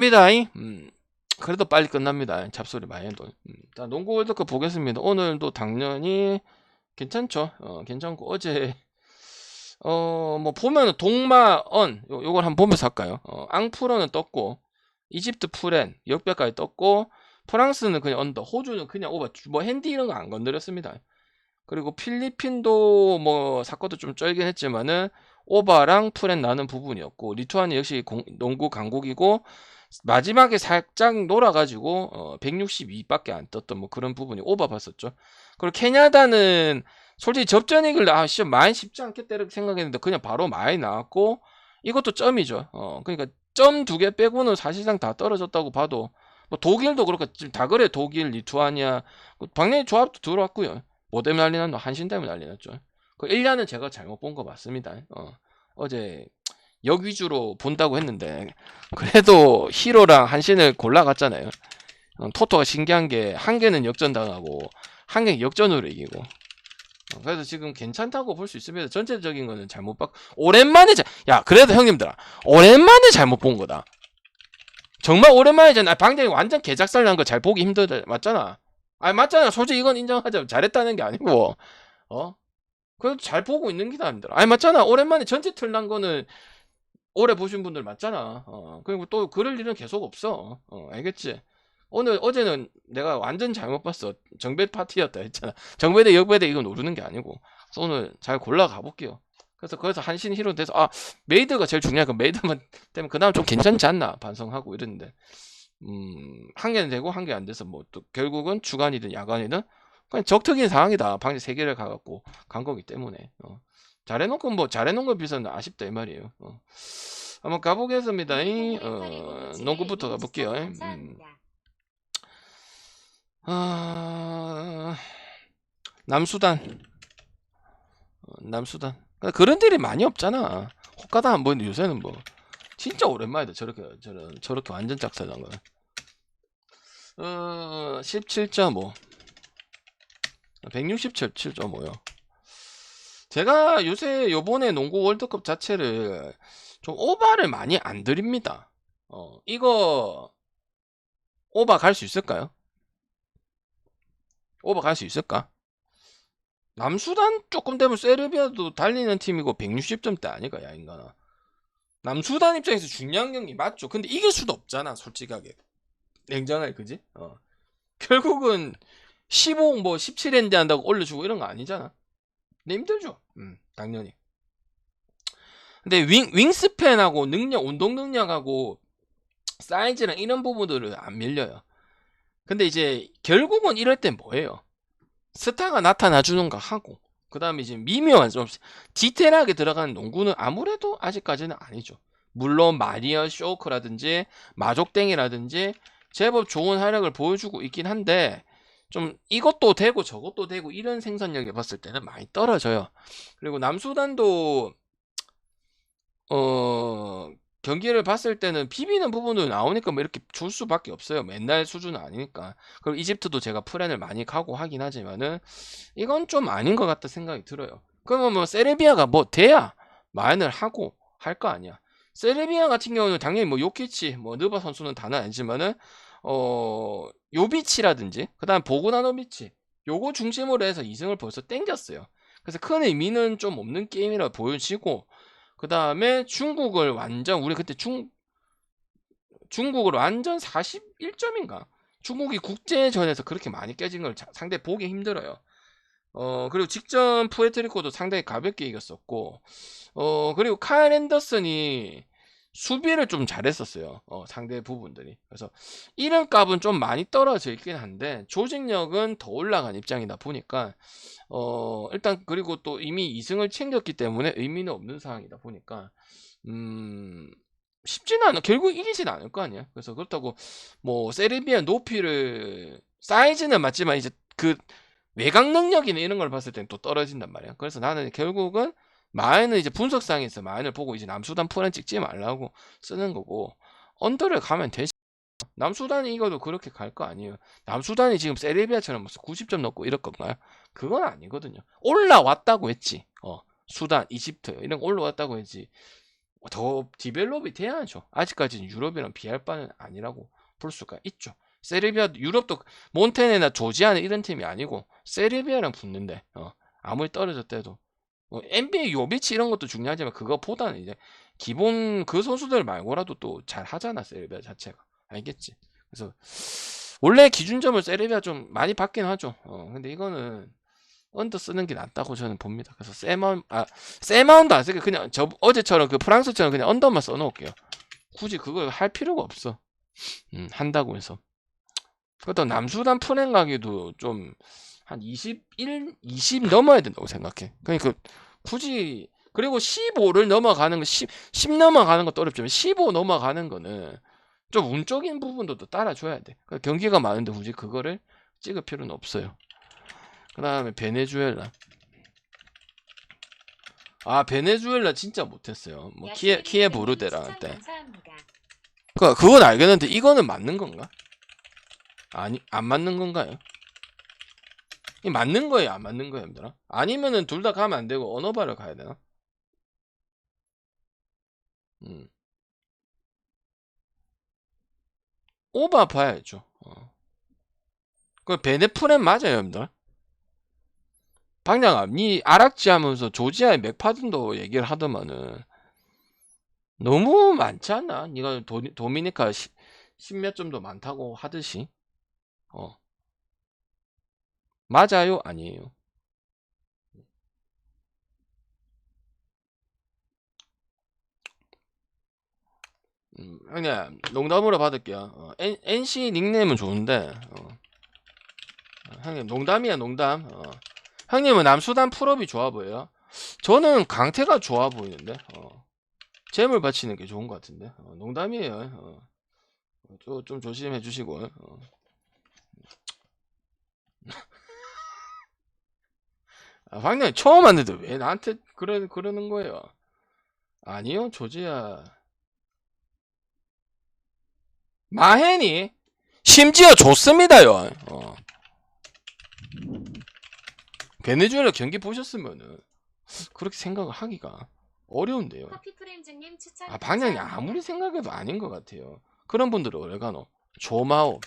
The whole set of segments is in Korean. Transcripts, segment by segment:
입니다잉. 그래도 빨리 끝납니다. 잡소리 많이 해도. 자, 농구 월드컵 보겠습니다. 오늘도 당연히 괜찮죠. 괜찮고 어제 뭐 보면은 동마언 요걸 한번 보면서 할까요? 앙프로는 떴고 이집트 프렌 역배까지 떴고 프랑스는 그냥 언더, 호주는 그냥 오버, 뭐 핸디 이런 거 안 건드렸습니다. 그리고 필리핀도 뭐 사건도 좀 쩔긴 했지만은 오바랑 프렌 나는 부분이었고, 리투아니아 역시 농구 강국이고 마지막에 살짝 놀아가지고 162밖에 안 떴던 뭐 그런 부분이 오바 봤었죠. 그리고 케냐다는 솔직히 접전이길 많이 쉽지 않겠다 이렇게 생각했는데 그냥 바로 많이 나왔고, 이것도 점이죠. 그러니까 점 2개 빼고는 사실상 다 떨어졌다고 봐도, 뭐 독일도 그렇고 지금 다 그래. 독일, 리투아니아 당연히 조합도 들어왔고요. 뭐 때문에 난리 났노? 한신 때문에 난리 났죠. 그 1년은 제가 잘못 본 거 맞습니다. 어제 역 위주로 본다고 했는데 그래도 히로랑 한신을 골라갔잖아요. 토토가 신기한 게 한 개는 역전당하고 한 개는 역전으로 이기고. 그래서 지금 괜찮다고 볼 수 있습니다. 전체적인 거는 잘못 봤고, 오랜만에 야 그래도 형님들아, 오랜만에 잘못 본 거다. 정말 오랜만이잖아. 방장이 완전 개작살 난 거 잘 보기 힘들다. 맞잖아. 맞잖아. 솔직히 이건 인정하자. 잘했다는 게 아니고 그래도 잘 보고 있는 기다 힘들어. 맞잖아. 오랜만에 전체 틀 난 거는 오래 보신 분들 맞잖아. 그리고 또 그럴 일은 계속 없어. 알겠지? 어제는 내가 완전 잘못 봤어. 정배 파티였다 했잖아. 정배대 역배대 이거 노르는 게 아니고. 그래서 오늘 잘 골라 가볼게요. 그래서 거기서 한신 히로 돼서 메이드가 제일 중요하고, 메이드만 때문에 그다음 좀 괜찮지 않나 반성하고 이랬는데, 한 개는 되고 한 개 안 돼서 뭐 또 결국은 주간이든 야간이든 그냥 적특인 상황이다. 방제 3개를 가갖고 간 거기 때문에. 잘해놓고 뭐 잘해놓은 거 비서는 아쉽다 이 말이에요. 한번 가보겠습니다. 농구부터 가볼게요. 남수단. 남수단. 그런 일이 많이 없잖아. 호카다 한 번, 요새는 뭐 진짜 오랜만이다. 저렇게 완전 짝사랑 거. 17.5. 167.5요. 제가 요번에 농구 월드컵 자체를 좀 오바를 많이 안 드립니다. 이거 오바 갈 수 있을까요? 오바 갈 수 있을까? 남수단 조금 되면 세르비아도 달리는 팀이고 160점대 아닐까, 야 인간아. 남수단 입장에서 중요한 경기 맞죠. 근데 이길 수도 없잖아, 솔직하게. 냉정하게, 그지? 결국은 15, 뭐 17엔드 한다고 올려주고 이런 거 아니잖아. 근데 힘들죠. 당연히. 근데 윙스팬하고 능력, 운동 능력하고 사이즈랑 이런 부분들은 안 밀려요. 근데 이제 결국은 이럴 땐 뭐예요? 스타가 나타나주는 거 하고, 그 다음에 이제 미묘한 좀 디테일하게 들어가는 농구는 아무래도 아직까지는 아니죠. 물론 마리아 쇼크라든지 마족땡이라든지 제법 좋은 활약을 보여주고 있긴 한데, 좀 이것도 되고 저것도 되고 이런 생산력에 봤을 때는 많이 떨어져요. 그리고 남수단도 경기를 봤을 때는 비비는 부분도 나오니까 뭐 이렇게 줄 수밖에 없어요. 맨날 수준은 아니니까. 그리고 이집트도 제가 프렌을 많이 가고 하긴 하지만은 이건 좀 아닌 것 같다 생각이 들어요. 그러면 뭐 세르비아가 뭐 돼야 마인을 하고 할 거 아니야. 세르비아 같은 경우는 당연히 뭐 요키치, 뭐 느바 선수는 다는 아니지만은 요비치라든지 그다음 보그나노비치 요거 중심으로 해서 2승을 벌써 땡겼어요. 그래서 큰 의미는 좀 없는 게임이라 보여지고, 그 다음에 중국을 완전, 우리 그때 중국을 완전 41점인가? 중국이 국제전에서 그렇게 많이 깨진 걸 상대 보기 힘들어요. 그리고 직전 푸에트리코도 상당히 가볍게 이겼었고, 그리고 카일 앤더슨이 수비를 좀 잘했었어요. 상대 부분들이. 그래서 이름값은 좀 많이 떨어져 있긴 한데 조직력은 더 올라간 입장이다 보니까 일단, 그리고 또 이미 2승을 챙겼기 때문에 의미는 없는 상황이다 보니까 쉽지는 않아. 결국 이기진 않을 거 아니야. 그래서 그렇다고 뭐 세르비아 높이를, 사이즈는 맞지만 이제 그 외곽 능력이나 이런 걸 봤을 땐 또 떨어진단 말이야. 그래서 나는 결국은 마인은 이제 분석상에서 마인을 보고 이제 남수단 프렌 찍지 말라고 쓰는 거고, 언더를 가면 되지. 남수단이 이거도 그렇게 갈 거 아니에요. 남수단이 지금 세르비아처럼 무슨 90점 넣고 이럴 건가요? 그건 아니거든요. 올라왔다고 했지. 수단, 이집트 이런 거 올라왔다고 했지. 더 디벨롭이 돼야죠. 아직까지는 유럽이랑 비할 바는 아니라고 볼 수가 있죠. 세르비아, 유럽도 몬테네나 조지아는 이런 팀이 아니고 세르비아랑 붙는데 아무리 떨어졌대도 NBA 요비치 이런 것도 중요하지만 그거보다는 이제 기본 그 선수들 말고라도 또 잘 하잖아, 세르비아 자체가. 알겠지? 그래서 원래 기준점을 세르비아 좀 많이 받긴 하죠. 근데 이거는 언더 쓰는 게 낫다고 저는 봅니다. 그래서 세마운드 안 쓰게 그냥 어제처럼 그 프랑스처럼 그냥 언더만 써놓을게요. 굳이 그걸 할 필요가 없어. 한다고 해서. 그것도 남수단 푸행 가기도 좀 한 20 넘어야 된다고 생각해. 그러니까 굳이 그리고 15를 넘어가는 거 10 넘어가는 것도 어렵지만 15 넘어가는 거는 좀 운적인 부분도 또 따라줘야 돼. 그러니까 경기가 많은데 굳이 그거를 찍을 필요는 없어요. 그 다음에 베네수엘라. 베네수엘라 진짜 못했어요. 뭐 키에 보르데라 할 때. 그건 알겠는데 이거는 맞는 건가? 아니, 안 맞는 건가요? 이 맞는 거예요, 안 맞는 거예요, 얘들아? 아니면은 둘 다 가면 안 되고 언어바를 가야 되나? 오바 봐야죠. 그 베네프렌 맞아요, 여러분들. 방장아, 니 아락지 하면서 조지아의 맥파든도 얘기를 하더만은 너무 많지 않나? 니가 도미니카 10몇 점도 많다고 하듯이. 맞아요? 아니에요? 그냥 농담으로 받을게요. NC 닉네임은 좋은데 형님 농담이야, 농담. 형님은 남수단 풀업이 좋아 보여요? 저는 강태가 좋아 보이는데 재물 바치는 게 좋은 것 같은데 농담이에요. 좀 조심해 주시고. 황님 처음 왔는데 왜 나한테 그러는 거예요? 아니요, 조지야. 마헨이 심지어 좋습니다요. 베네수엘라 경기 보셨으면은 그렇게 생각을 하기가 어려운데요. 방향이 아무리 생각해도 아닌 것 같아요. 그런 분들은 오레가노, 조마오.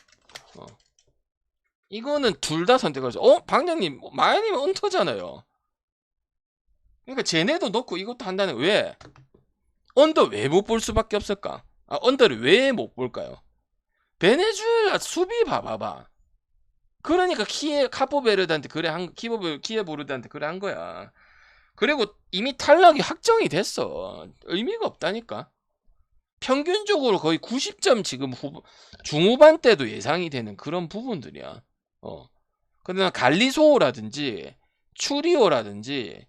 이거는 둘 다 선택하죠. 방장님, 마야님 언터잖아요. 그러니까 쟤네도 넣고 이것도 한다는 왜? 언더 왜 못 볼 수밖에 없을까? 언더를 왜 못 볼까요? 베네수엘라 수비 봐봐봐. 그러니까 카포베르드한테 그래 키에보르드한테 그래 한 거야. 그리고 이미 탈락이 확정이 됐어. 의미가 없다니까. 평균적으로 거의 90점 지금 중후반 때도 예상이 되는 그런 부분들이야. 근데 갈리소라든지 추리오라든지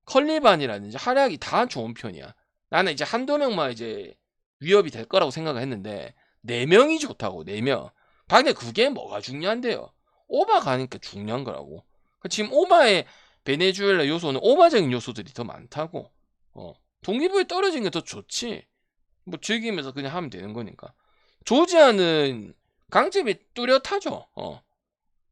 컬리반이라든지 활약이 다 좋은 편이야. 나는 이제 한두 명만 이제 위협이 될 거라고 생각을 했는데 4명이 좋다고. 4명. 근데 그게 뭐가 중요한데요? 오바 가니까 중요한 거라고. 지금 오바의 베네수엘라 요소는 오바적인 요소들이 더 많다고. 동기부여 떨어진 게 더 좋지. 뭐 즐기면서 그냥 하면 되는 거니까. 조지아는 강점이 뚜렷하죠.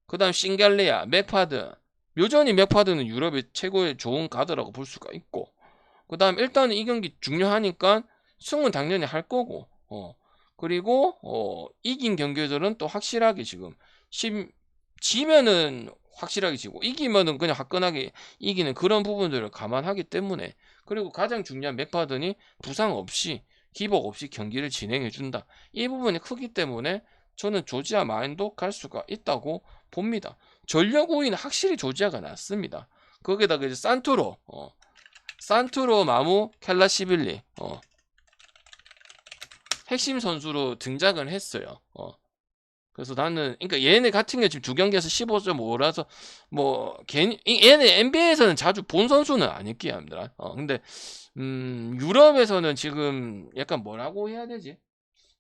그 다음 싱갈레아, 맥파든. 여전히 맥파든은 유럽의 최고의 좋은 가드라고 볼 수가 있고. 그 다음 일단은 이 경기 중요하니까 승은 당연히 할 거고. 그리고 이긴 경기들은 또 확실하게 지금 지면은 확실하게 지고 이기면은 그냥 화끈하게 이기는 그런 부분들을 감안하기 때문에. 그리고 가장 중요한 맥파든이 부상 없이 기복 없이 경기를 진행해준다. 이 부분이 크기 때문에 저는 조지아 마인도 갈 수가 있다고 봅니다. 전력 5위는 확실히 조지아가 낫습니다. 거기다가 이제 산투로 마무 켈라시빌리 핵심 선수로 등장을 했어요. 그래서 나는 그러니까 얘네 같은 게 지금 두 경기에서 15.5라서 뭐 괜히 얘네 NBA에서는 자주 본 선수는 아닐게요, 얘들아. 근데 유럽에서는 지금 약간 뭐라고 해야 되지?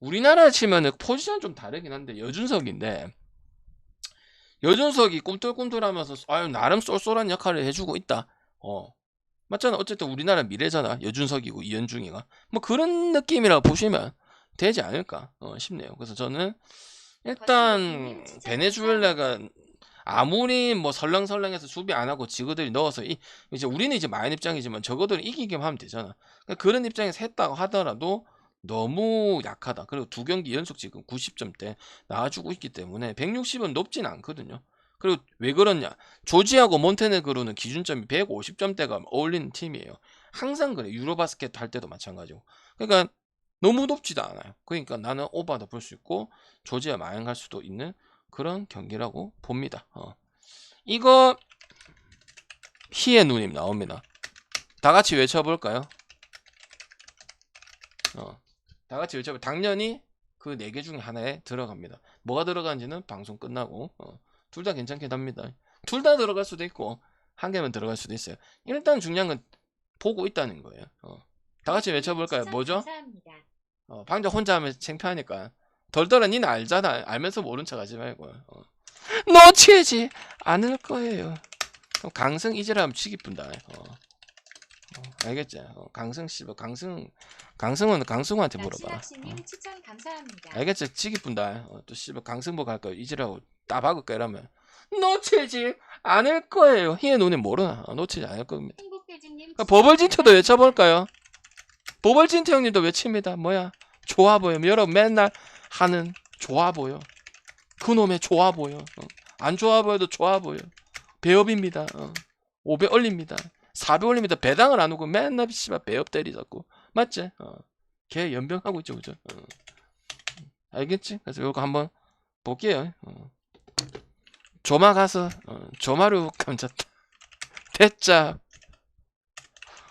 우리나라 치면은 포지션 좀 다르긴 한데 여준석인데 여준석이 꿈틀꿈틀하면서 나름 쏠쏠한 역할을 해주고 있다. 맞잖아. 어쨌든 우리나라 미래잖아. 여준석이고 이현중이가 뭐 그런 느낌이라고 보시면 되지 않을까 싶네요. 그래서 저는 일단 베네수엘라가 아무리 뭐 설렁설렁해서 수비 안 하고 지그들이 넣어서 이제 우리는 이제 마인 입장이지만 적어도 이기기만 하면 되잖아. 그러니까 그런 입장에서 했다고 하더라도 너무 약하다. 그리고 2경기 연속 지금 90점대 나와주고 있기 때문에 160은 높진 않거든요. 그리고 왜 그러냐? 조지하고 몬테네그로는 기준점이 150점대가 어울리는 팀이에요. 항상 그래. 유로바스켓 할 때도 마찬가지고. 그러니까 너무 높지도 않아요. 그러니까 나는 오바도 볼 수 있고 조지아 마냥 갈 수도 있는 그런 경기라고 봅니다. 이거 희의 누님 나옵니다. 다 같이 외쳐볼까요? 다 같이 외쳐볼. 당연히 그 4개 중에 하나에 들어갑니다. 뭐가 들어가는지는 방송 끝나고 둘 다 괜찮긴 합니다. 둘 다 들어갈 수도 있고 한 개만 들어갈 수도 있어요. 일단 중요한 건 보고 있다는 거예요. 다 같이 외쳐볼까요? 뭐죠? 방금 혼자 하면 창피하니까. 덜덜아 니는 알잖아. 알면서 모른 척 하지 말고. 놓치지 않을 거예요. 그럼 강승 이제라면 치기 뿐다. 알겠지? 강승 씨발 강승은 강승우한테 물어봐. 추천 감사합니다. 알겠지? 치기 뿐다. 또 씨발 강승보 갈 거야. 이제라고 따박을까 이러면 놓치지 않을 거예요. 희의 눈이 모르나? 놓치지 않을 겁니다. 그러니까 버벌진트도 외쳐볼까요? 버벌진트 형님도 외칩니다. 뭐야? 좋아 보여. 여러분 맨날 하는 좋아 보여. 그놈의 좋아 보여. 안 좋아 보여도 좋아 보여. 배업입니다. 5배 올립니다. 4배 올립니다. 배당을 안 오고 맨날 씨발 배업 때리자고. 맞지? 걔 연병하고 있죠, 그죠? 알겠지? 그래서 이거 한번 볼게요. 조마 가서 조마루 감졌다. 됐자.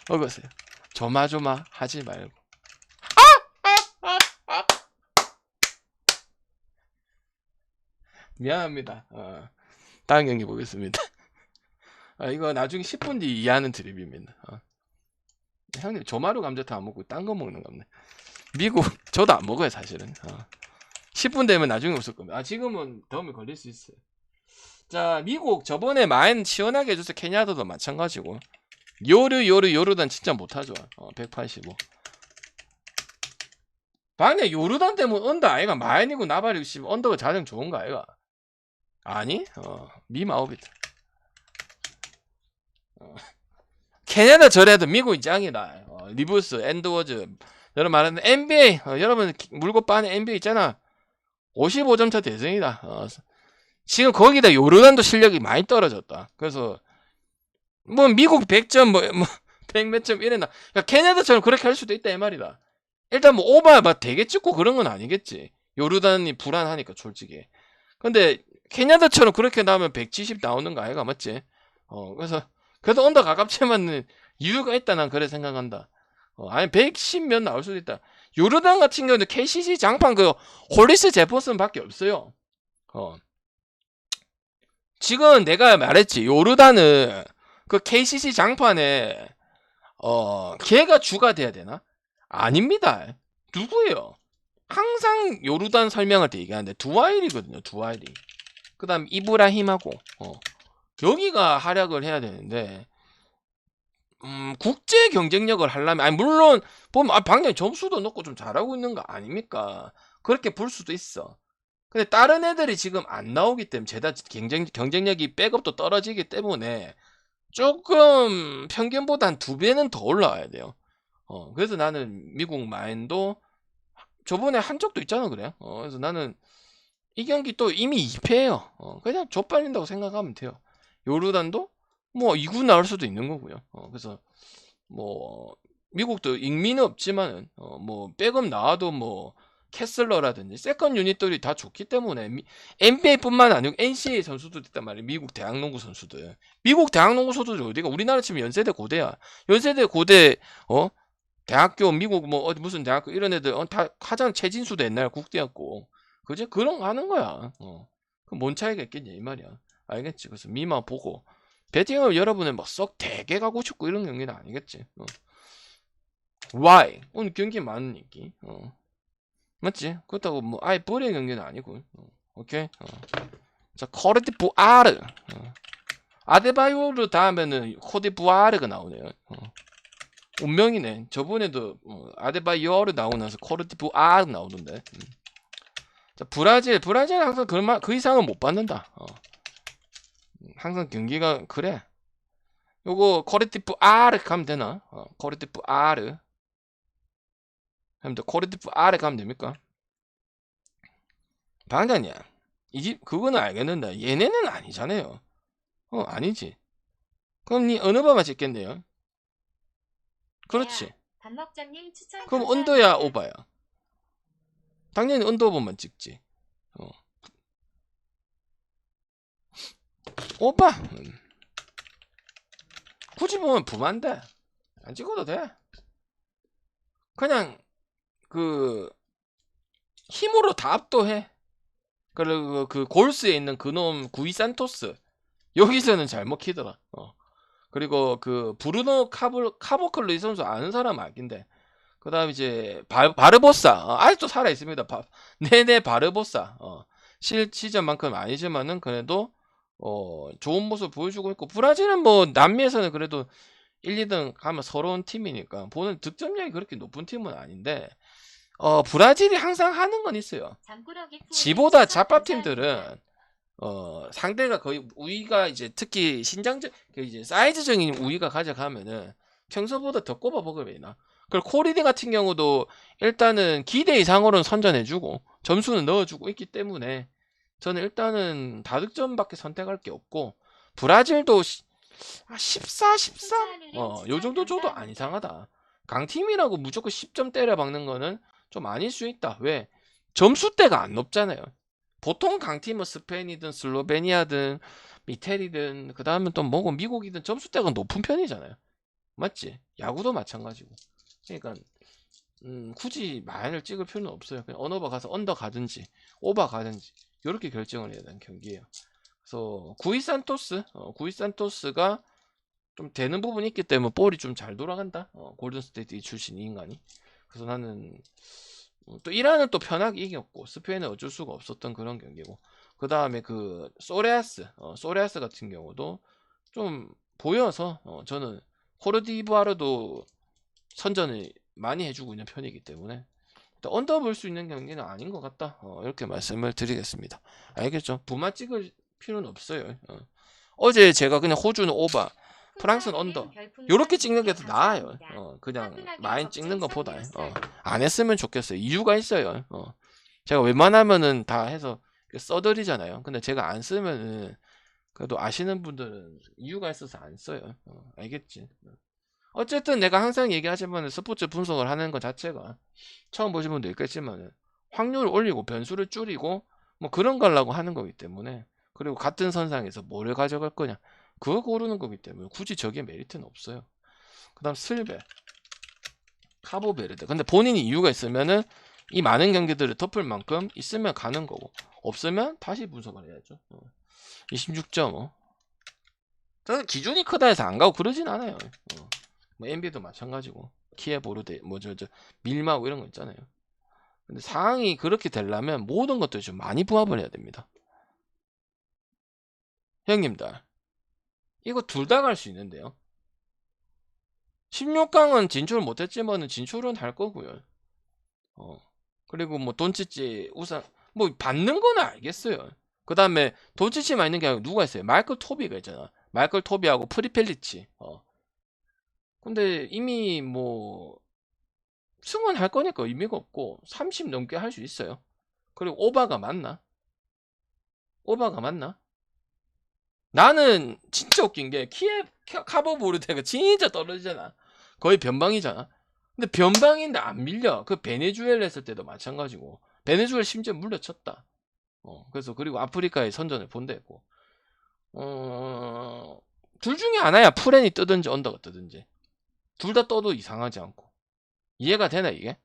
먹으세요. 조마조마 하지 말고. 미안합니다. 다음 경기 보겠습니다. 이거 나중에 10분 뒤 이해하는 드립입니다. 형님 조마루 감자탕 안 먹고 딴 거 먹는 겁니다. 미국 저도 안 먹어요 사실은. 10분 되면 나중에 없을 겁니다. 지금은 다음에 걸릴 수 있어요. 자, 미국 저번에 마인 시원하게 해줘서 케냐도도 마찬가지고. 요르단 진짜 못하죠. 185. 방금 요르단 때문에 언더 아이가 마인이고 나발이고 씨 언더가 자정 좋은 거 아이가? 아니? 미마오비트. 캐나다 저래도 미국이 짱이다. 리브스, 엔드워즈. 여러분 말하는 NBA. 여러분 물고 빠는 NBA 있잖아. 55점 차 대승이다. 지금 거기다 요르단도 실력이 많이 떨어졌다. 그래서 뭐 미국 100점 뭐 100몇 점 이래나. 그러니까 캐나다처럼 그렇게 할 수도 있다 이 말이다. 일단 뭐 오바 막 되게 찍고 그런 건 아니겠지. 요르단이 불안하니까 솔직히. 근데 캐나다처럼 그렇게 나오면 170 나오는 거 아이가 맞지? 그래서 그래도 언더 가깝지만은 이유가 있다 난 그래 생각한다. 아니 110몇 나올 수도 있다. 요르단 같은 경우는 KCC 장판 그 홀리스 제퍼슨 밖에 없어요. 지금 내가 말했지. 요르단은 그 KCC 장판에 걔가 주가 돼야 되나? 아닙니다. 누구예요? 항상 요르단 설명할 때 얘기하는데 두와일이거든요. 두와일이. 그 다음 이브라힘하고 여기가 활약을 해야 되는데 국제 경쟁력을 하려면 아니 물론 보면 방금 점수도 넣고 좀 잘하고 있는 거 아닙니까? 그렇게 볼 수도 있어. 근데 다른 애들이 지금 안 나오기 때문에 제다 경쟁력이 백업도 떨어지기 때문에 조금 평균보다 한 2배는 더 올라와야 돼요. 그래서 나는 미국 마인도 저번에 한 적도 있잖아 그래요. 그래서 나는 이 경기 또 이미 2패예요. 그냥 좆발린다고 생각하면 돼요. 요르단도 뭐 2군 나올 수도 있는 거고요. 그래서 뭐 미국도 익민은 없지만은 뭐 백업 나와도 뭐 캐슬러라든지 세컨 유닛들이 다 좋기 때문에 NBA뿐만 아니고 NCAA 선수도 있단 말이에요. 미국 대학농구 선수들. 미국 대학농구 선수들 어디가 우리나라 치면 연세대 고대야. 연세대 고대 대학교 미국 뭐 어디 무슨 대학교 이런 애들 다 가장 최진수도 옛날 국대였고 그제 그런 거 하는 거야. 그럼 뭔 차이가 있겠냐 이 말이야. 알겠지? 그래서 미만 보고 배팅을 여러분은 뭐 썩 되게 가고 싶고 이런 경기는 아니겠지. Why? 오늘 경기 많으니까. 맞지? 그렇다고 뭐 아예 버릴 경기는 아니고. 오케이. 자 코르디부아르. 아데바요르 다음에는 코디부아르가 나오네요. 운명이네. 저번에도 아데바요르 나오고 나서 코르디부아르 나오던데. 자 브라질 항상 그 이상은 못 받는다. 항상 경기가 그래. 요거 코레티프 R 가면 되나? 코레티프 R 하면 돼. 코레티프 R 가면 됩니까? 방장님, 이 집 그거는 알겠는데 얘네는 아니잖아요. 아니지. 그럼 니 어느 바만 찍겠네요. 그렇지. 밥먹자님 추천 그럼 감사합니다. 언더야 오바야. 당연히 언더버만 찍지. 오바. 굳이 보면 부만데 안 찍어도 돼. 그냥 그 힘으로 다 압도해. 그리고 그 골스에 있는 그놈 구이 산토스 여기서는 잘 먹히더라. 그리고 그 브루노 카보클로 이 선수 아는 사람 알긴데. 그 다음 이제 바르보사 아직도 살아 있습니다. 네네 바르보사 시즌만큼 아니지만은 그래도 좋은 모습 보여주고 있고, 브라질은 뭐 남미에서는 그래도 1, 2등 가면 서러운 팀이니까 보는 득점력이 그렇게 높은 팀은 아닌데 브라질이 항상 하는 건 있어요. 잠꾸러기 푸우님 지보다 추천 잡밥팀들은 감사합니다. 상대가 거의 우위가 이제 특히 신장적 이제 사이즈적인 우위가 가져가면은 평소보다 더 꼽아 먹을 왜나. 그리고 코리디 같은 경우도 일단은 기대 이상으로는 선전해주고 점수는 넣어주고 있기 때문에 저는 일단은 다득점밖에 선택할 게 없고, 브라질도 14, 13? 요 정도 줘도 안 이상하다. 강팀이라고 무조건 10점 때려 박는 거는 좀 아닐 수 있다. 왜? 점수대가 안 높잖아요. 보통 강팀은 스페인이든 슬로베니아든 미텔이든 그 다음에 또 뭐고 미국이든 점수대가 높은 편이잖아요. 맞지? 야구도 마찬가지고. 그러니까 굳이 마인을 찍을 필요는 없어요. 그냥 언어바 가서 언더 가든지 오바 가든지 이렇게 결정을 해야 되는 경기예요. 그래서 구이 산토스가 좀 되는 부분이 있기 때문에 볼이 좀 잘 돌아간다. 골든 스테이트 출신 이 인간이. 그래서 나는 또 이란은 또 편하게 이겼고 스페인은 어쩔 수가 없었던 그런 경기고, 그 다음에 그 소레아스 같은 경우도 좀 보여서 저는 코르디부아르도 선전을 많이 해주고 있는 편이기 때문에 언더 볼 수 있는 경기는 아닌 것 같다. 이렇게 말씀을 드리겠습니다. 알겠죠? 부마 찍을 필요는 없어요. 어제 제가 그냥 호주는 오바, 프랑스는 언더 요렇게 찍는 게 더 나아요. 그냥 마인 찍는 것보다 안 했으면 좋겠어요. 이유가 있어요. 제가 웬만하면은 다 해서 써드리잖아요. 근데 제가 안 쓰면은 그래도 아시는 분들은 이유가 있어서 안 써요. 알겠지? 어쨌든 내가 항상 얘기하지만 스포츠 분석을 하는 것 자체가 처음 보신 분도 있겠지만 확률을 올리고 변수를 줄이고 뭐 그런 거라고 하는 거기 때문에, 그리고 같은 선상에서 뭐를 가져갈 거냐 그거 고르는 거기 때문에 굳이 저게 메리트는 없어요. 그 다음 슬베 카보베르데, 근데 본인이 이유가 있으면은 이 많은 경기들을 덮을 만큼 있으면 가는 거고, 없으면 다시 분석을 해야죠. 26.5 저는 기준이 크다 해서 안 가고 그러진 않아요. 뭐 NBA도 마찬가지고 키에보르데 저 밀마고 이런 거 있잖아요. 근데 상황이 그렇게 되려면 모든 것들이 좀 많이 부합을 해야 됩니다. 형님들 이거 둘 다 갈 수 있는데요. 16강은 진출 못했지만은 진출은 할 거고요. 그리고 뭐 돈치치 우상 뭐 받는 거는 알겠어요. 그 다음에 돈치치만 있는 게 아니고 누가 있어요? 마이클 토비가 있잖아. 마이클 토비하고 프리펠리치. 근데 이미 뭐 승원할 거니까 의미가 없고 30 넘게 할 수 있어요. 그리고 오바가 맞나? 나는 진짜 웃긴 게 카보보르테가 진짜 떨어지잖아. 거의 변방이잖아. 근데 변방인데 안 밀려. 그 베네수엘라 했을 때도 마찬가지고 베네수엘 심지어 물려쳤다. 그래서 그리고 아프리카에 선전을 본다했고 둘 중에 하나야. 프렌이 뜨든지 언더가 뜨든지 둘 다 떠도 이상하지 않고. 이해가 되나 이게?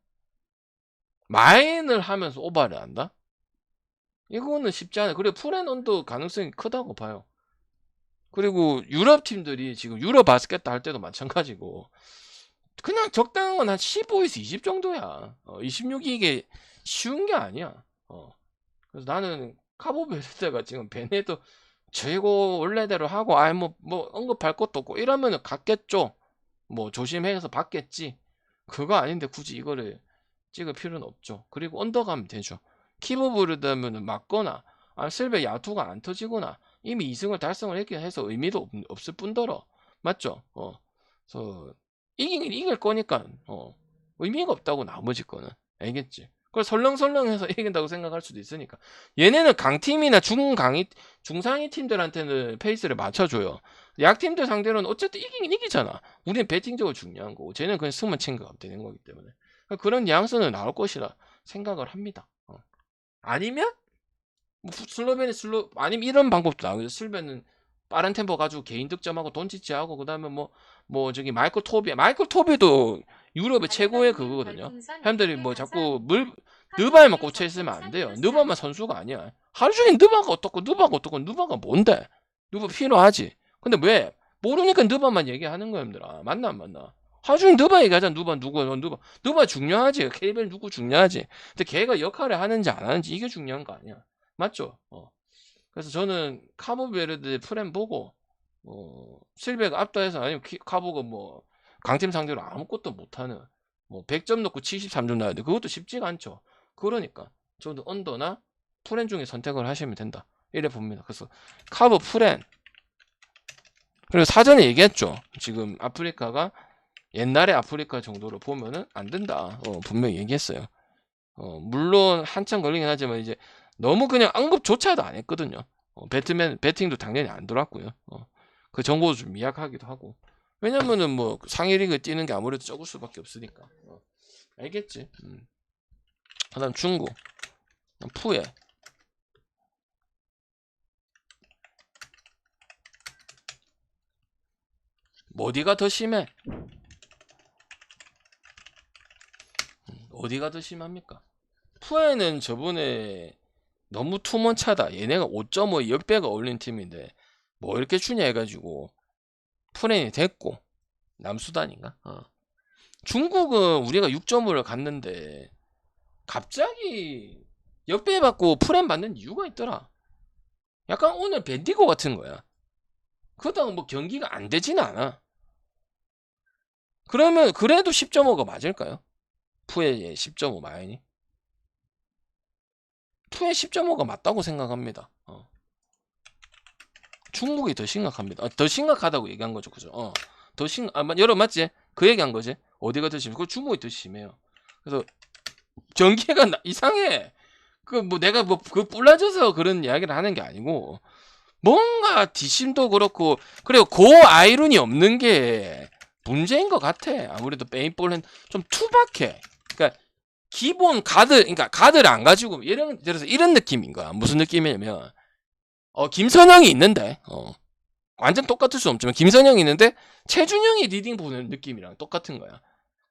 마인을 하면서 오바를 한다? 이거는 쉽지 않아요. 그리고 프렌 언더 가능성이 크다고 봐요. 그리고 유럽 팀들이 지금 유럽 바스켓 할 때도 마찬가지고 그냥 적당한 건 한 15에서 20 정도야. 26이 이게 쉬운 게 아니야. 그래서 나는 카보베르데가 지금 베네도 최고 원래대로 하고 아예 뭐 언급할 것도 없고 이러면은 갔겠죠. 뭐 조심해서 받겠지. 그거 아닌데 굳이 이거를 찍을 필요는 없죠. 그리고 언더 가면 되죠. 키보브르드면은 맞거나 슬베 야투가 안 터지거나 이미 2승을 달성을 했긴 해서 의미도 없을 뿐더러 맞죠? 그래서 이기긴 이길 거니까 의미가 없다고 나머지 거는 알겠지? 그걸 설렁설렁해서 이긴다고 생각할 수도 있으니까 얘네는 강팀이나 중상위 팀들한테는 페이스를 맞춰줘요. 약팀들 상대로는 어쨌든 이기긴 이기잖아. 우리는 배팅적으로 중요한 거고 쟤는 그냥 승만 챙겨가면 되는 거기 때문에 그런 뉘앙스는 나올 것이라 생각을 합니다. 아니면 뭐 아니면 이런 방법도 나오죠. 슬벤은 빠른 템포 가지고 개인 득점하고 돈치치하고 그다음에 뭐 저기 마이클 토비도 유럽의 최고의 그거거든요. 사람들이 뭐 자꾸 느바에만 꽂혀 있으면 안 돼요. 느바만 선수가 아니야. 하루 종일 느바가 어떻고 느바가 뭔데? 느바 필요하지. 근데 왜 모르니까 느바만 얘기하는 거야, 얘들아. 맞나 안 맞나? 하루 종일 느바 얘기하잖아. 느바 중요하지. KBL 누구 중요하지. 근데 걔가 역할을 하는지 안 하는지 이게 중요한 거 아니야. 맞죠? 그래서 저는 카보 베르데 프렘 보고 실베가 앞다해서 아니면 카보가 뭐 강팀 상대로 아무것도 못하는 뭐 100점 넣고 73점 나야 돼. 그것도 쉽지가 않죠. 그러니까 저는 언더나 프렌 중에 선택을 하시면 된다. 이래 봅니다. 그래서 카보 프렌 그리고 사전에 얘기했죠. 지금 아프리카가 옛날의 아프리카 정도로 보면은 안 된다. 분명히 얘기했어요. 물론 한참 걸리긴 하지만 이제 너무 그냥 언급조차도 안 했거든요. 배팅도 당연히 안 들어왔고요. 그 정보도 좀 미약하기도 하고. 왜냐면은 뭐 상위 리그 뛰는 게 아무래도 적을 수밖에 없으니까. 알겠지? 그다음 중국 푸에 어디가 더 심해? 어디가 더 심합니까? 푸에는 저번에 너무 투먼차다. 얘네가 5.5 10배가 올린 팀인데 뭐 이렇게 주냐 해가지고 푸렌이 됐고 남수단인가? 중국은 우리가 6.5를 갔는데 갑자기 역배 받고 프렌 받는 이유가 있더라. 약간 오늘 밴디고 같은 거야. 그렇다고 뭐 경기가 안 되지는 않아. 그러면 그래도 10.5가 맞을까요? 푸의 10.5 마이니? 푸의 10.5가 맞다고 생각합니다. 중국이 더 심각합니다. 더 심각하다고 얘기한 거죠, 그죠? 여러분 맞지? 그 얘기한 거지. 어디가 더 심해? 그 중국이 더 심해요. 그래서 경기가 이상해. 그 뭐 내가 뭐 그 뿔라져서 그런 이야기를 하는 게 아니고 뭔가 뒷심도 그렇고 그리고 아이론이 없는 게 문제인 것 같아. 아무래도 페인볼은 좀 투박해. 그러니까 기본 그러니까 가드를 안 가지고 예를 들어서 이런 느낌인 거야. 무슨 느낌이냐면 김선영이 있는데 완전 똑같을 수 없지만 김선영이 있는데 최준영이 리딩 보는 느낌이랑 똑같은 거야.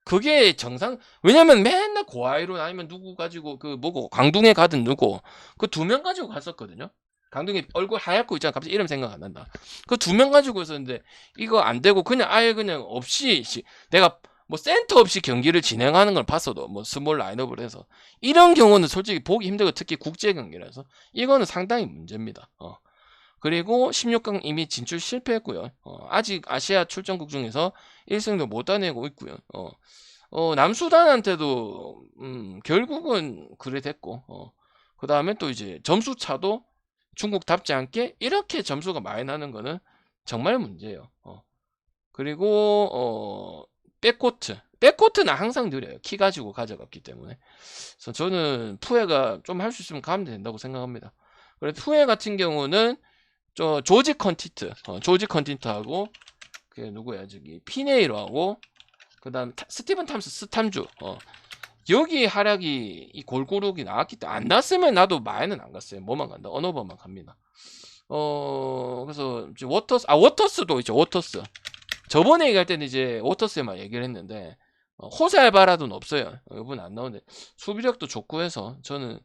그게 정상. 왜냐면 맨날 고아이론 아니면 누구 가지고 그 뭐고 강둥에 가든 누구 그 2명 가지고 갔었거든요. 강둥이 얼굴 하얗고 있잖아. 갑자기 이름 생각 안 난다. 그 2명 가지고 있었는데 이거 안 되고 그냥 아예 그냥 없이 내가 뭐 센터 없이 경기를 진행하는 걸 봤어도 뭐 스몰 라인업을 해서 이런 경우는 솔직히 보기 힘들고 특히 국제 경기라서 이거는 상당히 문제입니다. 그리고 16강 이미 진출 실패했고요. 아직 아시아 출전국 중에서 1승도 못 따내고 있고요. 남수단한테도 결국은 그래 됐고 그 다음에 또 이제 점수 차도 중국답지 않게 이렇게 점수가 많이 나는 거는 정말 문제예요. 그리고 백코트는 항상 느려요. 키 가지고 가져갔기 때문에. 그래서 저는 푸에가 좀 할 수 있으면 가면 된다고 생각합니다. 그래서 푸에 같은 경우는 조지 컨틴트하고 그 누구야 저기 피네이로하고 그다음 스티븐 탐스 스탐주 여기 활약이 이 골고루기 나왔기 때문에 안 났으면 나도 마에는 안 갔어요. 뭐만 간다 언어버만 갑니다. 그래서 워터스도 있죠. 워터스 저번에 얘기할 때는 이제 워터스에만 얘기를 했는데 호세 알바라도는 없어요. 이분 안 나오는데 수비력도 좋고 해서 저는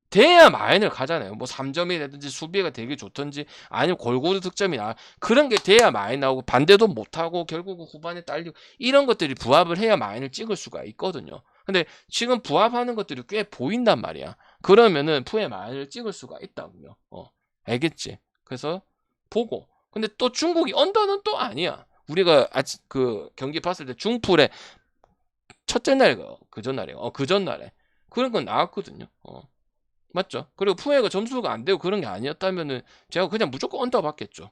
돼야 마인을 가잖아요. 뭐 3점이라든지 수비가 되게 좋던지 아니면 골고루 득점이 그런 게 돼야 마인 나오고 반대도 못하고 결국은 후반에 딸리고 이런 것들이 부합을 해야 마인을 찍을 수가 있거든요. 근데 지금 부합하는 것들이 꽤 보인단 말이야. 그러면은 푸의 마인을 찍을 수가 있다고요. 알겠지? 그래서 보고 근데 또 중국이 언더는 또 아니야. 우리가 그 경기 봤을 때 중풀에 첫째 날 그 전날에 그런 건 나왔거든요. 맞죠? 그리고 푸메가 점수가 안 되고 그런 게 아니었다면은 제가 그냥 무조건 언더 받겠죠.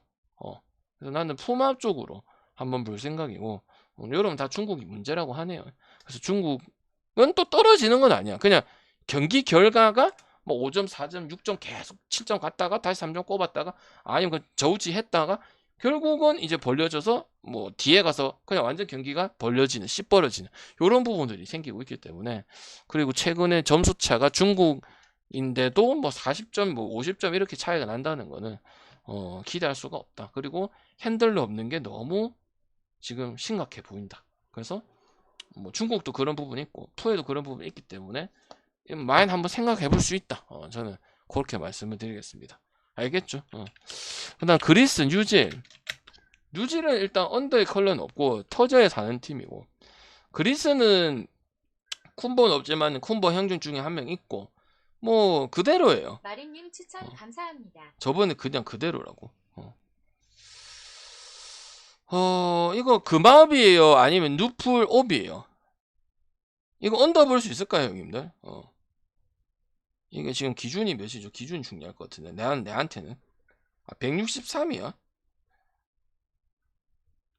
그래서 나는 푸마 쪽으로 한번 볼 생각이고, 여러분 다 중국이 문제라고 하네요. 그래서 중국은 또 떨어지는 건 아니야. 그냥 경기 결과가 뭐 5점, 4점, 6점 계속 7점 갔다가 다시 3점 꼽았다가 아니면 그 저우지했다가 결국은 이제 벌려져서 뭐 뒤에 가서 그냥 완전 경기가 벌려지는, 씹벌어지는 이런 부분들이 생기고 있기 때문에, 그리고 최근에 점수 차가 중국인데도 뭐 40점, 뭐 50점 이렇게 차이가 난다는 거는 기대할 수가 없다. 그리고 핸들러 없는 게 너무 지금 심각해 보인다. 그래서 뭐 중국도 그런 부분이 있고 푸에도 그런 부분이 있기 때문에 마인 한번 생각해 볼 수 있다. 저는 그렇게 말씀을 드리겠습니다. 알겠죠? 그다음 그리스, 뉴질은 일단 언더의 컬러는 없고 터저에 사는 팀이고, 그리스는 쿤보는 없지만 쿤보 형중 중에 한 명 있고 뭐 그대로예요. 마린님 추천 감사합니다. 저번에 그냥 그대로라고. 이거 금압이에요? 아니면 누풀 옵이에요? 이거 언더 볼 수 있을까요, 형님들? 이게 지금 기준이 몇이죠? 기준이 중요할 것 같은데. 내한테는. 163이야?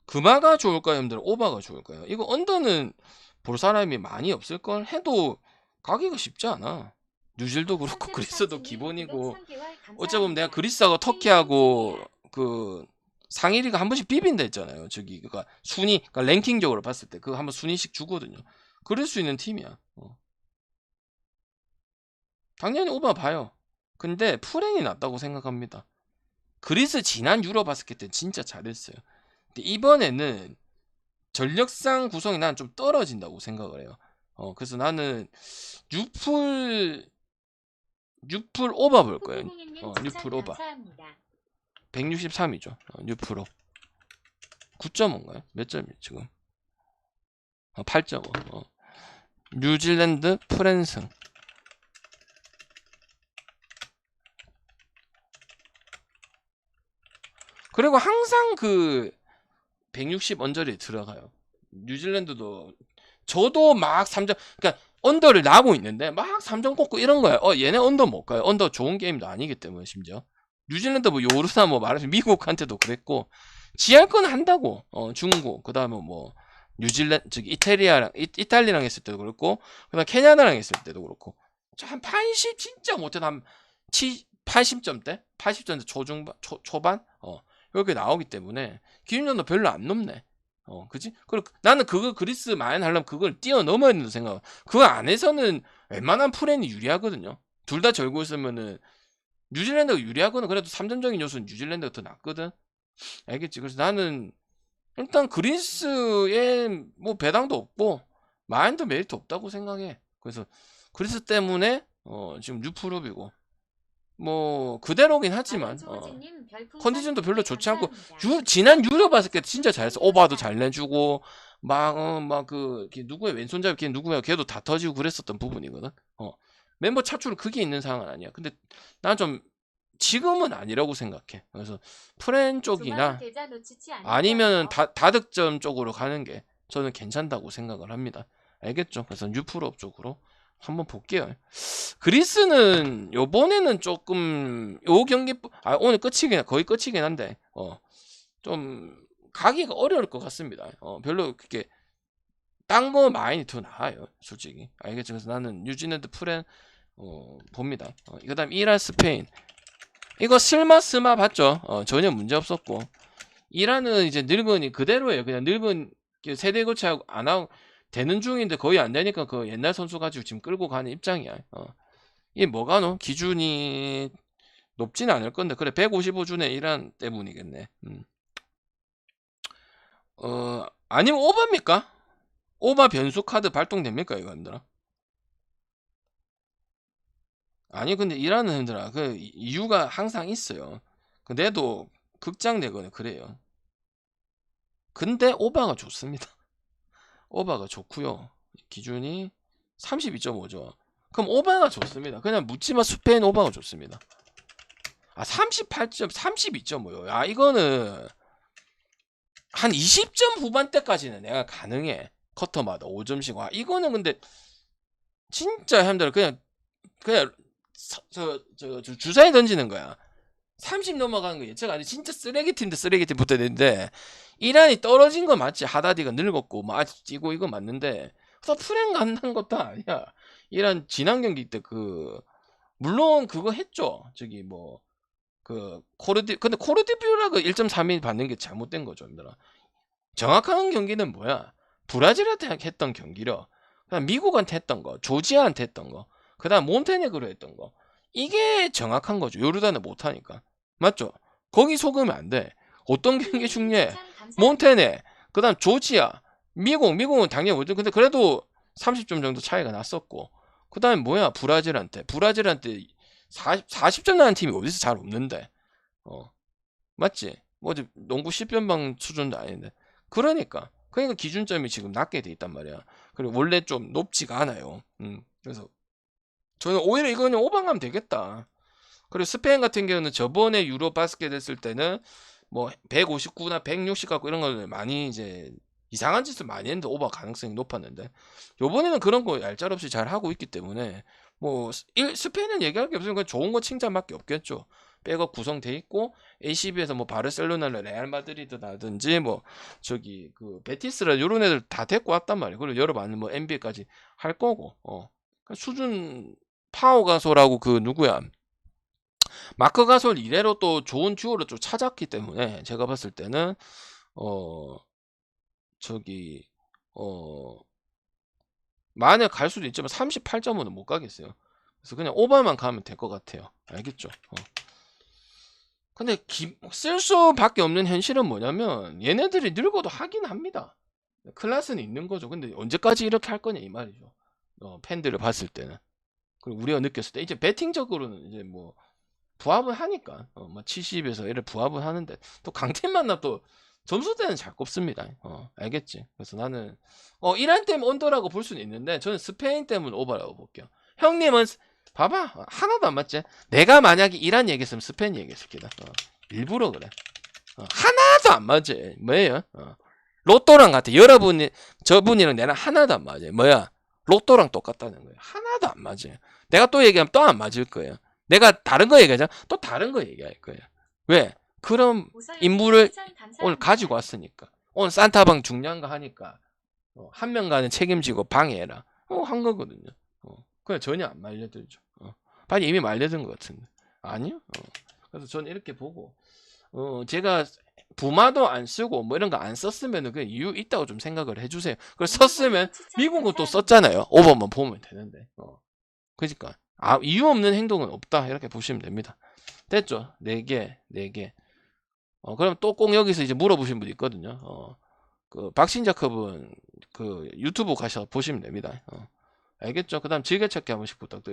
금화가 좋을까요, 형님들? 오바가 좋을까요? 이거 언더는 볼 사람이 많이 없을걸? 해도 가기가 쉽지 않아. 뉴질도 그렇고 그리스도 기본이고, 어째 보면 내가 그리스하고 터키하고 그 상위리가 한 번씩 비빈다 했잖아요. 저기 그니까 순위, 그러니까 랭킹적으로 봤을 때 그거 한번 순위씩 주거든요. 그럴 수 있는 팀이야. 당연히 오바 봐요. 근데 풀행이 낫다고 생각합니다. 그리스 지난 유로 바스켓 때 진짜 잘했어요. 근데 이번에는 전력상 구성이 난 좀 떨어진다고 생각을 해요. 그래서 나는 6풀 오바 볼 거예요. 6풀 오바. 163이죠. 6%. 9.5인가요? 몇 점이에요, 지금? 8.5. 뉴질랜드 프랜승. 그리고 항상 그 160 언저리에 들어가요. 뉴질랜드도 저도 막 3점, 그러니까 언더를 나고 있는데 막 3점 꽂고 이런 거야. 얘네 언더 못 가요. 언더 좋은 게임도 아니기 때문에. 심지어 뉴질랜드 뭐 요르사 뭐 말하자면 미국한테도 그랬고, 지할 건 한다고. 중국, 그 다음에 뭐 뉴질랜드, 저기 이탈리아랑 했을 때도 그렇고, 그 다음 케냐나랑 했을 때도 그렇고, 한 80 진짜 못해. 한 80점대 80점대 초반 이렇게 나오기 때문에 기준점도 별로 안 높네. 그지? 그리고 나는 그거 그리스 마인 하려면 그걸 뛰어넘어야 된다고 생각. 그 안에서는 웬만한 프렌이 유리하거든요. 둘 다 절고 있으면은 뉴질랜드가 유리하거든. 그래도 3점적인 요소는 뉴질랜드가 더 낫거든. 알겠지? 그래서 나는 일단 그리스에 뭐 배당도 없고 마인도 메리트 없다고 생각해. 그래서 그리스 때문에 지금 뉴프롭이고, 뭐 그대로긴 하지만 컨디션도 별로 좋지 않고, 지난 유로 봤을 때 진짜 잘했어. 오바도 잘 내주고 막 누구야 왼손잡이, 걔 누구야, 걔도 다 터지고 그랬었던 부분이거든. 멤버 차출은 크게 있는 상황은 아니야. 근데 난 좀 지금은 아니라고 생각해. 그래서 프렌 쪽이나 아니면 다득점 쪽으로 가는 게 저는 괜찮다고 생각을 합니다. 알겠죠? 그래서 뉴프롭 쪽으로 한번 볼게요. 그리스는 요번에는 조금 요 경기 오늘 거의 끝이긴 한데 좀 가기가 어려울 것 같습니다. 별로 그렇게 딴 거 마인이 더 나아요, 솔직히. 알겠죠? 그래서 나는 뉴질랜드 프렌 봅니다. 그다음 이란 스페인, 이거 스마 봤죠? 전혀 문제 없었고, 이란은 이제 늙은이 그대로예요. 그냥 늙은 세대 교체하고 안 하고 되는 중인데 거의 안 되니까 그 옛날 선수 가지고 지금 끌고 가는 입장이야. 이게 뭐가 기준이 높진 않을 건데, 그래 155준의 이란 때문이겠네. 아니면 오바입니까? 오바 변수 카드 발동됩니까, 이거 힘들어? 아니 근데 이란은 힘들어. 그 이유가 항상 있어요. 내도 극장 내거나 그래요. 근데 오바가 좋습니다. 오바가 좋고요. 기준이 32.5죠. 그럼 오바가 좋습니다. 그냥 묻지마, 스페인 오바가 좋습니다. 38점, 32.5요. 이거는 한 20점 후반대까지는 내가 가능해. 커터마다 5점씩. 이거는 근데 진짜 힘들어. 그냥 주사위 던지는 거야. 30 넘어가는 거 예측 안 돼. 진짜 쓰레기 팀인데 쓰레기 팀 붙어야 되는데 이란이 떨어진 거 맞지. 하다디가 늙었고 뭐 아직 찌고 이거 맞는데 그래서 프랭 간다는 것도 아니야. 이란 지난 경기 때 물론 그거 했죠. 저기 뭐 근데 코르디뷰라가 1.3일 받는 게 잘못된 거죠, 얘들아. 정확한 경기는 뭐야? 브라질한테 했던 경기려. 그다음 미국한테 했던 거, 조지아한테 했던 거, 그다음 몬테네그로 했던 거. 이게 정확한 거죠. 요르단은 못 하니까. 맞죠? 거기 속으면 안 돼. 어떤 경기 중요해? 몬테네, 그다음 조지아, 미국은 당연히 월드. 근데 그래도 30점 정도 차이가 났었고. 그다음에 뭐야? 브라질한테 40점 나는 팀이 어디서 잘 없는데. 맞지? 뭐 농구 10변방 수준도 아닌데. 그러니까 기준점이 지금 낮게 돼 있단 말이야. 그리고 원래 좀 높지가 않아요. 그래서 저는 오히려 이거는 오방하면 되겠다. 그리고 스페인 같은 경우는 저번에 유로 바스켓 했을 때는 뭐 159나 160 갖고 이런 걸 많이 이제 이상한 짓을 많이 했는데 오버 가능성이 높았는데 요번에는 그런 거 얄짤없이 잘 하고 있기 때문에 뭐 스페인은 얘기할 게 없으니까 좋은 거 칭찬밖에 없겠죠. 백업 구성돼 있고 ACB에서 뭐 바르셀로나나 레알 마드리드라든지 뭐 저기 베티스라 요런 애들 다 데리고 왔단 말이에요. 그리고 여러 많은 뭐 NBA까지 할 거고 그러니까 수준 파워 가솔하고 누구야 마크 가솔 이래로 또 좋은 듀오를 좀 찾았기 때문에 제가 봤을 때는 저기 만약 갈 수도 있지만 38.5는 못 가겠어요. 그래서 그냥 오버만 가면 될 것 같아요. 알겠죠? 근데 쓸 수밖에 없는 현실은 뭐냐면 얘네들이 늙어도 하긴 합니다. 클래스는 있는 거죠. 근데 언제까지 이렇게 할 거냐 이 말이죠. 팬들을 봤을 때는. 그리고 우리가 느꼈을 때 이제 배팅적으로는 이제 뭐 부합은 하니까 뭐 70에서 이래 부합은 하는데 또 강팀 만나 또 점수대는 잘 꼽습니다. 알겠지? 그래서 나는 이란 때문에 언더라고 볼 수는 있는데 저는 스페인 때문에 오버라고 볼게요. 형님은 봐봐 하나도 안 맞지? 내가 만약에 이란 얘기했으면 스페인 얘기했을 거다. 일부러 그래. 하나도 안 맞지. 뭐예요? 로또랑 같아. 여러분이 저분이랑 내랑 하나도 안 맞아. 뭐야? 로또랑 똑같다는 거예요. 하나도 안 맞아. 내가 또 얘기하면 또 안 맞을 거예요. 내가 다른 거 얘기하잖아. 또 다른 거 얘기할 거예요. 왜? 그런 인물을 오늘 가지고 왔으니까. 오늘 산타방 중요한 거 하니까 한 명간은 책임지고 방해해라. 한 거거든요. 그냥 전혀 안 말려들죠. 빨리 이미 말려든 것 같은데. 아니요. 그래서 저는 이렇게 보고 제가 부마도 안 쓰고 뭐 이런 거 안 썼으면 그 이유 있다고 좀 생각을 해주세요. 그걸 썼으면 미국은 또 썼잖아요. 오버만 보면 되는데. 그러니까 이유 없는 행동은 없다 이렇게 보시면 됩니다. 됐죠? 4개. 그럼 또 꼭 여기서 이제 물어보신 분 있거든요. 박신자컵은 유튜브 가셔서 보시면 됩니다. 알겠죠? 그 다음 즐겨찾기 한 번씩 부탁드립니다.